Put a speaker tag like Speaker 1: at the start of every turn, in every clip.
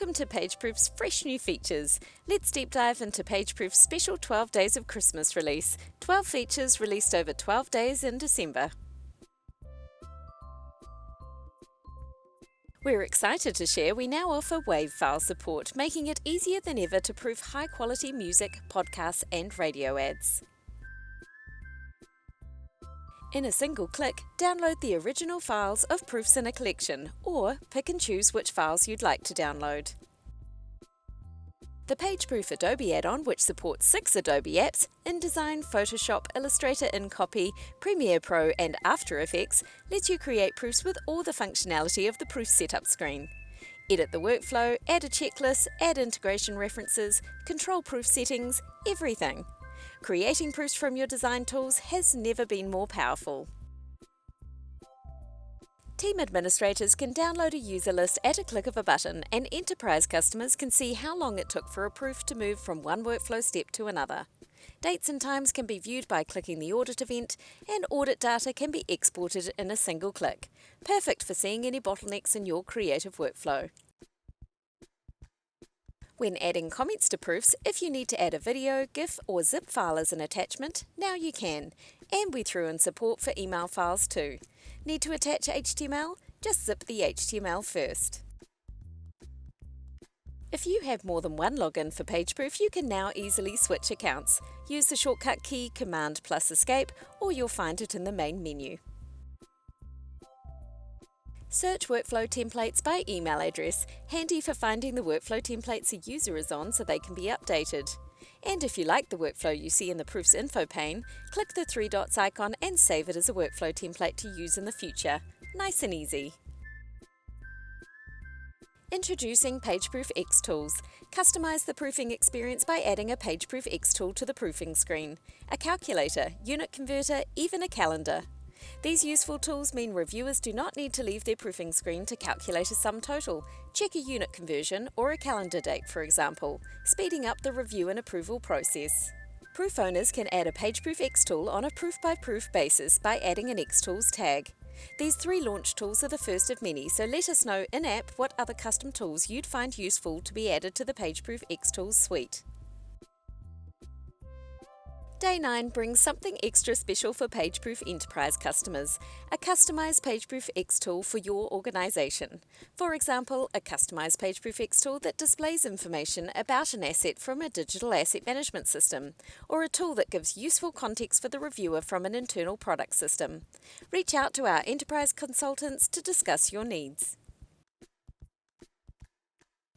Speaker 1: Welcome to PageProof's fresh new features. Let's deep dive into PageProof's special 12 Days of Christmas release. 12 features released over 12 days in December. We're excited to share we now offer WAV file support, making it easier than ever to proof high-quality music, podcasts and radio ads. In a single click, download the original files of proofs in a collection, or pick and choose which files you'd like to download. The PageProof Adobe add-on, which supports 6 Adobe apps, InDesign, Photoshop, Illustrator, InCopy, Premiere Pro and After Effects, lets you create proofs with all the functionality of the proof setup screen. Edit the workflow, add a checklist, add integration references, control proof settings, everything. Creating proofs from your design tools has never been more powerful. Team administrators can download a user list at a click of a button, and enterprise customers can see how long it took for a proof to move from one workflow step to another. Dates and times can be viewed by clicking the audit event, and audit data can be exported in a single click. Perfect for seeing any bottlenecks in your creative workflow. When adding comments to proofs, if you need to add a video, GIF or zip file as an attachment, now you can. And we threw in support for email files too. Need to attach HTML? Just zip the HTML first. If you have more than one login for PageProof, you can now easily switch accounts. Use the shortcut key Command + Escape, or you'll find it in the main menu. Search workflow templates by email address, handy for finding the workflow templates a user is on so they can be updated. And if you like the workflow you see in the Proofs info pane, click the 3 dots icon and save it as a workflow template to use in the future. Nice and easy. Introducing PageProof X-Tools. Customize the proofing experience by adding a PageProof X-Tool to the proofing screen, a calculator, unit converter, even a calendar. These useful tools mean reviewers do not need to leave their proofing screen to calculate a sum total, check a unit conversion or a calendar date, for example, speeding up the review and approval process. Proof owners can add a PageProof X-Tool on a proof-by-proof basis by adding an X-Tools tag. These 3 launch tools are the first of many, so let us know in-app what other custom tools you'd find useful to be added to the PageProof X-Tools suite. Day 9 brings something extra special for PageProof Enterprise customers, a customized PageProof X-Tool for your organization. For example, a customized PageProof X-Tool that displays information about an asset from a digital asset management system, or a tool that gives useful context for the reviewer from an internal product system. Reach out to our enterprise consultants to discuss your needs.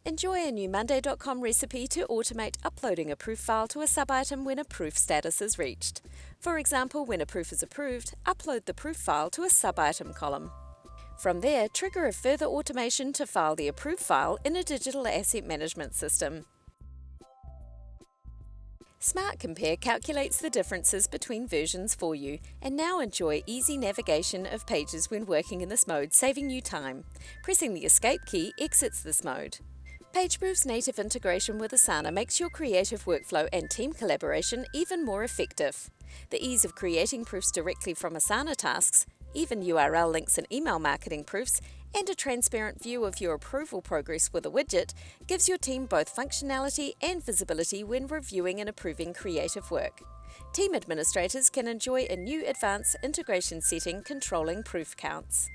Speaker 1: Enjoy a new Monday.com recipe to automate uploading a proof file to a sub-item when a proof status is reached. For example, when a proof is approved, upload the proof file to a sub-item column. From there, trigger a further automation to file the approved file in a digital asset management system. Smart Compare calculates the differences between versions for you, and now enjoy easy navigation of pages when working in this mode, saving you time. Pressing the Escape key exits this mode. PageProof's native integration with Asana makes your creative workflow and team collaboration even more effective. The ease of creating proofs directly from Asana tasks, even URL links and email marketing proofs, and a transparent view of your approval progress with a widget gives your team both functionality and visibility when reviewing and approving creative work. Team administrators can enjoy a new advanced integration setting controlling proof counts.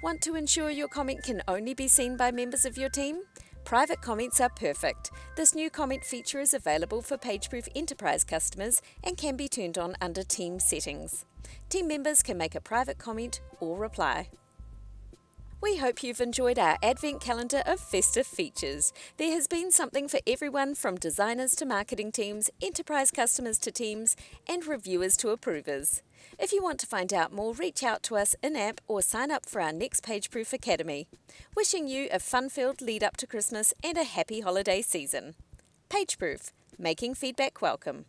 Speaker 1: Want to ensure your comment can only be seen by members of your team? Private comments are perfect. This new comment feature is available for PageProof Enterprise customers and can be turned on under Team Settings. Team members can make a private comment or reply. We hope you've enjoyed our Advent calendar of festive features. There has been something for everyone, from designers to marketing teams, enterprise customers to teams, and reviewers to approvers. If you want to find out more, reach out to us in-app or sign up for our next PageProof Academy. Wishing you a fun-filled lead up to Christmas and a happy holiday season. PageProof, making feedback welcome.